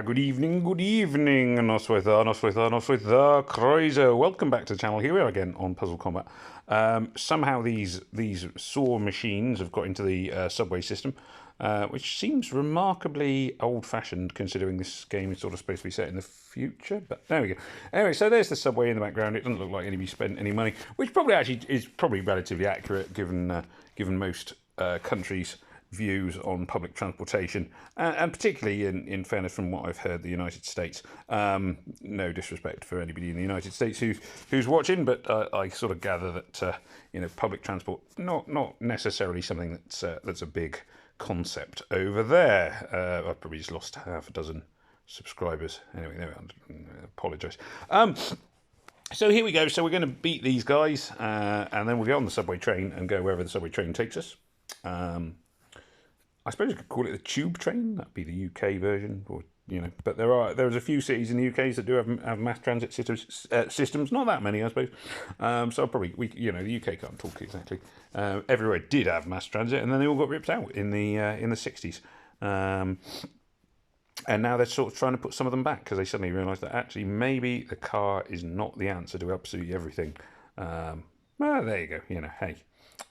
Good evening, Noswitha, Kreuzer. Welcome back to the channel. Here we are again on Puzzle Combat. Somehow these saw machines have got into the subway system, which seems remarkably old-fashioned considering this game is sort of supposed to be set in the future. But there we go. Anyway, so there's the subway in the background. It doesn't look like anybody spent any money, which probably actually is probably relatively accurate given most countries' views on public transportation, and particularly in fairness from what I've heard, the United States. No disrespect for anybody in the United States who's watching, but I sort of gather that public transport not necessarily something that's a big concept over there. I've probably just lost half a dozen subscribers. Anyway, I apologise. So here we go. So we're going to beat these guys, and then we'll get on the subway train and go wherever the subway train takes us. I suppose you could call it the tube train. That'd be the UK version, or But there's a few cities in the UK that do have mass transit systems. Not that many, I suppose. So probably the UK can't talk exactly. Everywhere did have mass transit, and then they all got ripped out in the '60s. And now they're sort of trying to put some of them back because they suddenly realise that actually maybe the car is not the answer to absolutely everything. Well, there you go. Hey.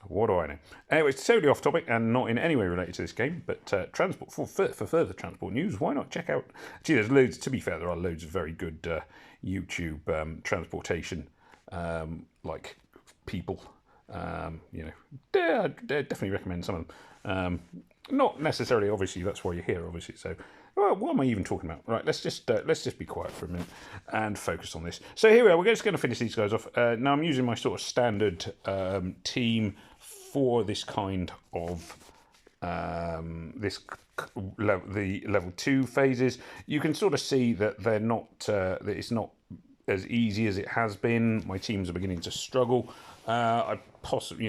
What do I know? Anyway, it's totally off topic and not in any way related to this game, but transport for further transport news, why not check out... Gee, there's loads, to be fair, there are loads of very good YouTube transportation, like, people. Definitely recommend some of them. Not necessarily, obviously, that's why you're here, obviously, so... Well, what am I even talking about? Right, let's just be quiet for a minute and focus on this. So here we are. We're just going to finish these guys off. Now I'm using my sort of standard team for this kind of the level 2 phases. You can sort of see that they're not that it's not as easy as it has been. My teams are beginning to struggle. I'm possibly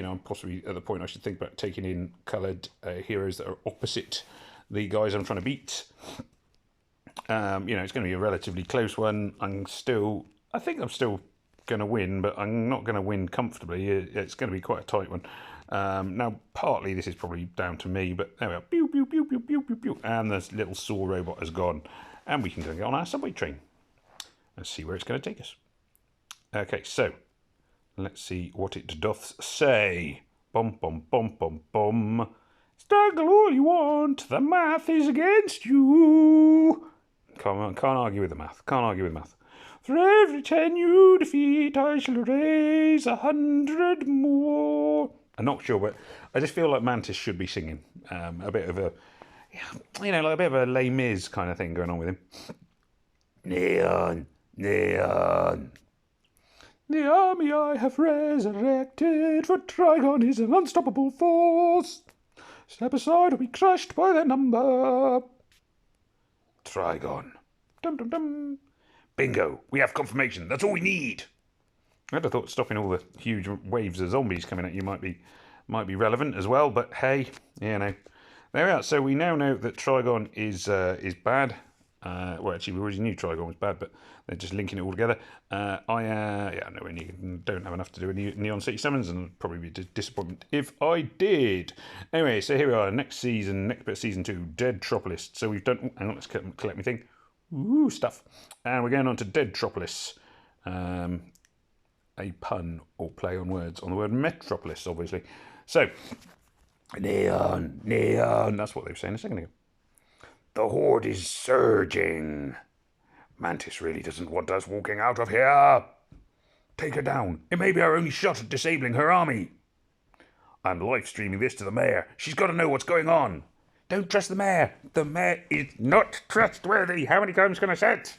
at the point I should think about taking in coloured heroes that are opposite the guys I'm trying to beat. It's going to be a relatively close one. I think I'm still going to win, but I'm not going to win comfortably. It's going to be quite a tight one. Now, partly this is probably down to me, but there we are. Pew, pew, pew, pew, pew, pew, pew. And the little saw robot has gone. And we can go and get on our subway train. Let's see where it's going to take us. Okay, so let's see what it doth say. Bum, bum, bum, bum, bum. Struggle all you want, the math is against you. Come on, can't argue with the math. For every 10 you defeat, I shall raise 100 more. I'm not sure, but I just feel like Mantis should be singing. A bit of a, like a bit of a Les Mis kind of thing going on with him. Neon, neon. The army I have resurrected, for Trigon is an unstoppable force. Step aside or be crushed by their number. Trigon. Dum dum dum. Bingo. We have confirmation. That's all we need. I'd have thought stopping all the huge waves of zombies coming at you might be relevant as well, but hey, there we are. So we now know that Trigon is bad. Well, actually, we already knew Trigon was bad, but they're just linking it all together. I don't have enough to do with Neon City Summons, and I'd probably be disappointed if I did. Anyway, so here we are, next bit of season 2, Deadropolis. So we've done. Hang on, let's collect my thing. Ooh, stuff. And we're going on to Deadropolis. A pun or play on words on the word Metropolis, obviously. So, neon. That's what they were saying a second ago. The horde is surging. Mantis really doesn't want us walking out of here. Take her down. It may be our only shot at disabling her army. I'm live streaming this to the mayor. She's got to know what's going on. Don't trust the mayor. The mayor is not trustworthy. How many times can I say it?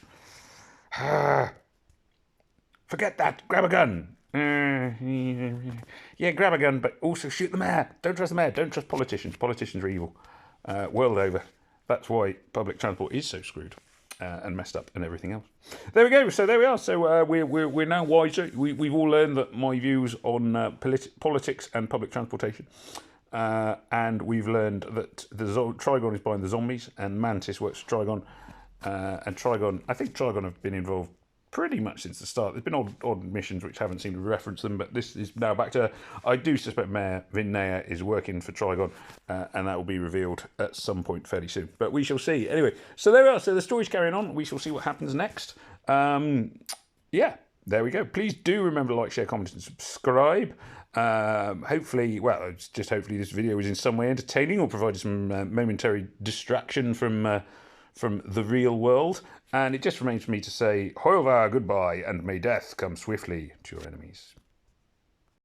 Forget that. Grab a gun. Yeah, grab a gun, but also shoot the mayor. Don't trust the mayor. Don't trust politicians. Politicians are evil. World over. That's why public transport is so screwed and messed up and everything else. There we go. So there we are. So we're now wiser. We've all learned that my views on politics and public transportation. And we've learned that Trigon is behind the zombies and Mantis works for Trigon. And Trigon, I think Trigon have been involved pretty much since the start. There's been odd missions which haven't seemed to reference them, but this is now back to her. I do suspect Mayor Vinnea is working for Trigon, and that will be revealed at some point fairly soon. But we shall see. Anyway, so there we are. So the story's carrying on. We shall see what happens next. Yeah, there we go. Please do remember to like, share, comment, and subscribe. Hopefully, well, it's just hopefully this video was in some way entertaining or provided some momentary distraction from the real world. And it just remains for me to say, Hoilvar, goodbye, and may death come swiftly to your enemies.